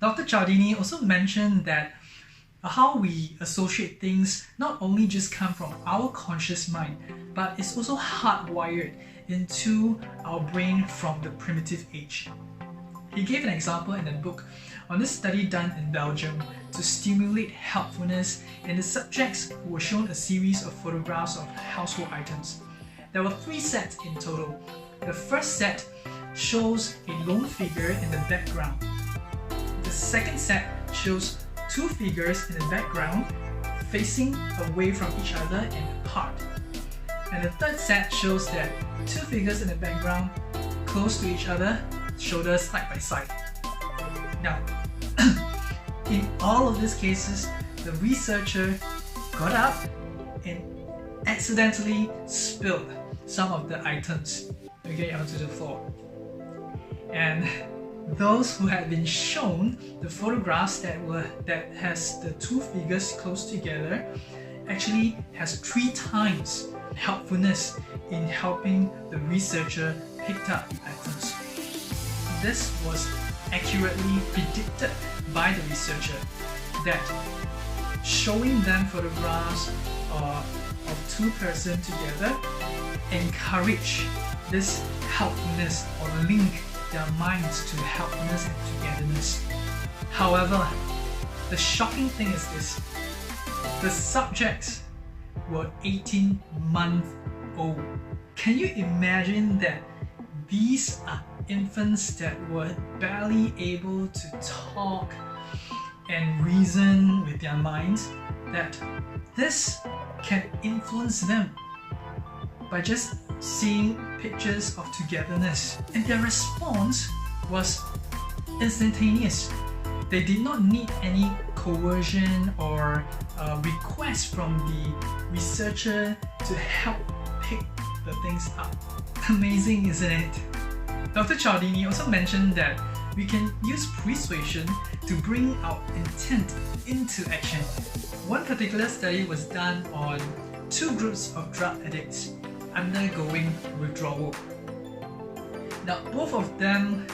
Dr. Cialdini also mentioned that how we associate things not only just come from our conscious mind, but it's also hardwired into our brain from the primitive age. He gave an example in the book on this study done in Belgium to stimulate helpfulness in the subjects who were shown a series of photographs of household items. There were 3 sets in total. The first set shows a lone figure in the background. The second set shows 2 figures in the background facing away from each other and apart. And the third set shows that 2 figures in the background close to each other, shoulders side by side. Now, in all of these cases, the researcher got up and accidentally spilled some of the items onto the floor. And those who had been shown the photographs that has the 2 figures close together actually has 3 times helpfulness in helping the researcher pick up the items. This was accurately predicted by the researcher that showing them photographs of 2 persons together encourage this helpfulness or link their minds to helpfulness and togetherness. However, the shocking thing is this: the subjects were 18 months old. Can you imagine that these are infants that were barely able to talk and reason with their minds, that this can influence them by just seeing pictures of togetherness? And their response was instantaneous. They did not need any coercion or request from the researcher to help pick the things up. Amazing, isn't it? Dr. Cialdini also mentioned that we can use persuasion to bring our intent into action. One particular study was done on 2 groups of drug addicts undergoing withdrawal. Now, both of them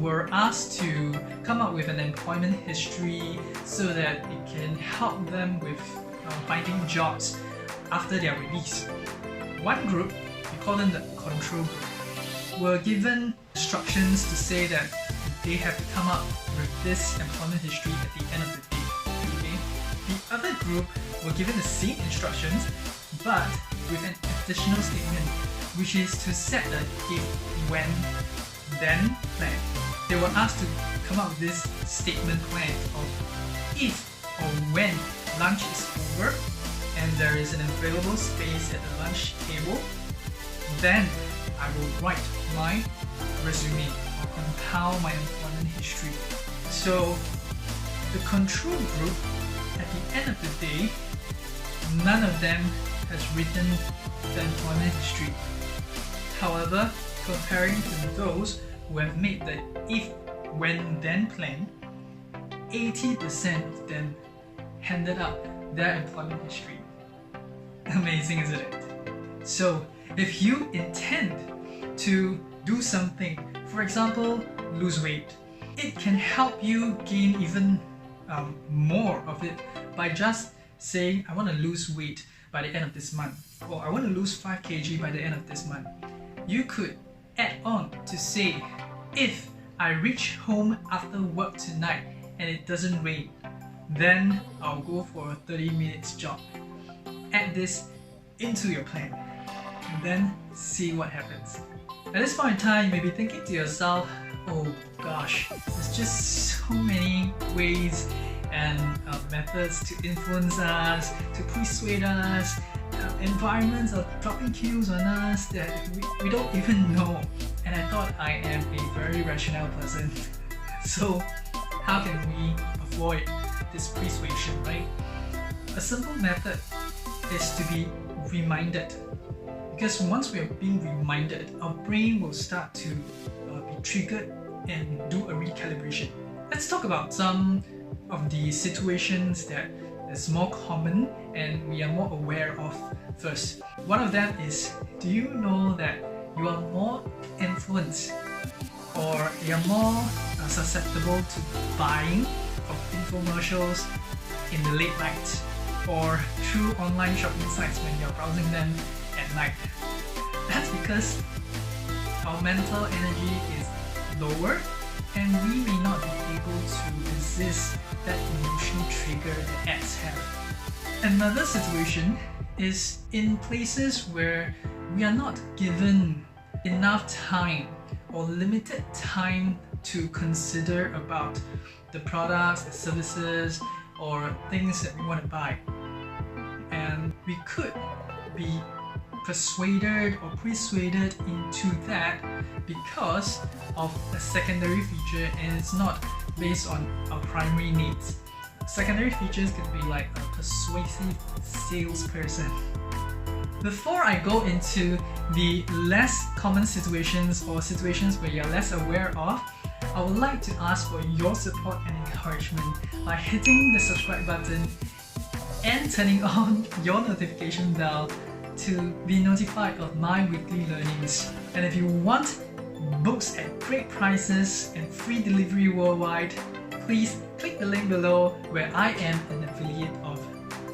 were asked to come up with an employment history so that it can help them with finding jobs after their release. One group, we call them the control group, were given instructions to say that they have to come up with this employment history at the end of the day. Okay? The other group were given the same instructions, but with an additional statement, which is to set the if, when, then plan. They were asked to come up with this statement plan of if or when lunch is over and there is an available space at the lunch table, then I will write my resume or compile my employment history. So the control group, at the end of the day, none of them has written the employment history. However, comparing to those who have made the if, when, then plan, 80% of them handed up their employment history. Amazing, isn't it? So, if you intend to do something, for example, lose weight, it can help you gain even more of it by just saying, I want to lose weight by the end of this month, or I want to lose 5 kg by the end of this month. You could add on to say, if I reach home after work tonight and it doesn't rain, then I'll go for a 30 minutes jog. Add this into your plan and then see what happens. At this point in time, you may be thinking to yourself, oh gosh, there's just so many ways and methods to influence us, to persuade us, environments are dropping cues on us that we don't even know. And I thought I am a very rational person. So how can we avoid this persuasion, right? A simple method is to be reminded. Because once we are being reminded, our brain will start to be triggered and do a recalibration. Let's talk about some of the situations that is more common and we are more aware of first. One of them is, do you know that you are more influenced or you're more susceptible to buying from infomercials in the late night or through online shopping sites when you're browsing them at night. That's because our mental energy is lower and we may not be able to resist that emotional trigger that ads have. Another situation is in places where we are not given enough time or limited time to consider about the products, the services, or things that we want to buy. And we could be persuaded or persuaded into that because of a secondary feature, and it's not based on our primary needs. Secondary features can be like a persuasive salesperson. Before I go into the less common situations or situations where you're less aware of, I would like to ask for your support and encouragement by hitting the subscribe button and turning on your notification bell to be notified of my weekly learnings. And if you want books at great prices and free delivery worldwide, please click the link below where I am an affiliate of.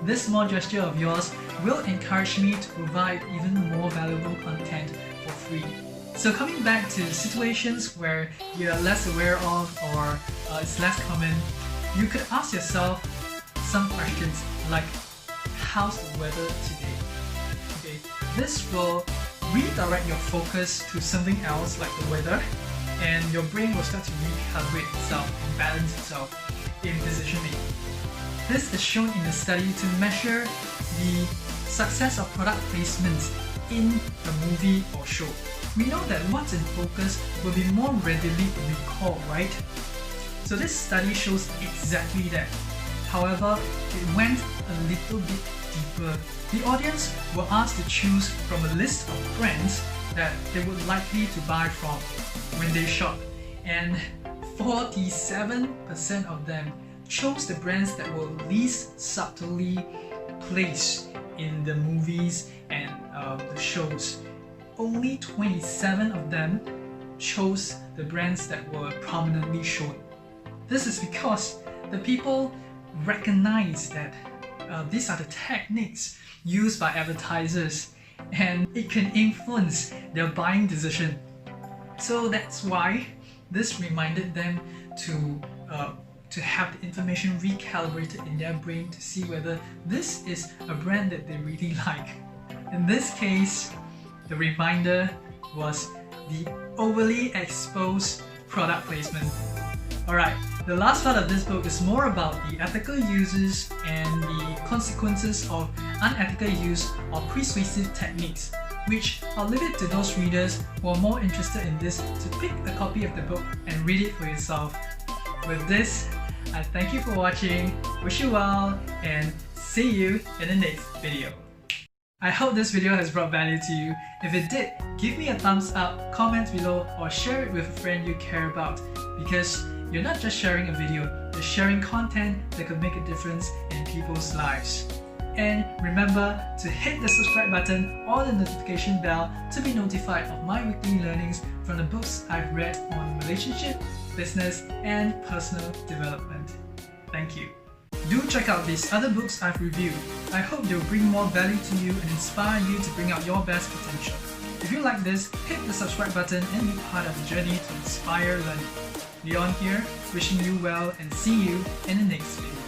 This small gesture of yours will encourage me to provide even more valuable content for free. So coming back to situations where you're less aware of or it's less common, you could ask yourself some questions like, how's the weather today? Okay, this will redirect your focus to something else like the weather, and your brain will start to recalibrate itself and balance itself in decision making. This is shown in a study to measure the success of product placements in a movie or show. We know that what's in focus will be more readily recalled, right? So this study shows exactly that. However, it went a little bit deeper. The audience were asked to choose from a list of brands that they would likely to buy from when they shop, and 47% of them chose the brands that were least subtly placed in the movies and the shows. Only 27 of them chose the brands that were prominently shown. This is because the people recognize that these are the techniques used by advertisers and it can influence their buying decision. So that's why this reminded them to have the information recalibrated in their brain to see whether this is a brand that they really like. In this case, the reminder was the overly exposed product placement. Alright, the last part of this book is more about the ethical uses and the consequences of unethical use of persuasive techniques, which I'll leave it to those readers who are more interested in this to pick a copy of the book and read it for yourself. With this, I thank you for watching, wish you well, and see you in the next video. I hope this video has brought value to you. If it did, give me a thumbs up, comment below, or share it with a friend you care about, because you're not just sharing a video, you're sharing content that could make a difference in people's lives. And remember to hit the subscribe button or the notification bell to be notified of my weekly learnings from the books I've read on relationship, business, and personal development. Thank you. Do check out these other books I've reviewed. I hope they'll bring more value to you and inspire you to bring out your best potential. If you like this, hit the subscribe button and be part of the journey to inspire learning. Leon here, wishing you well and see you in the next video.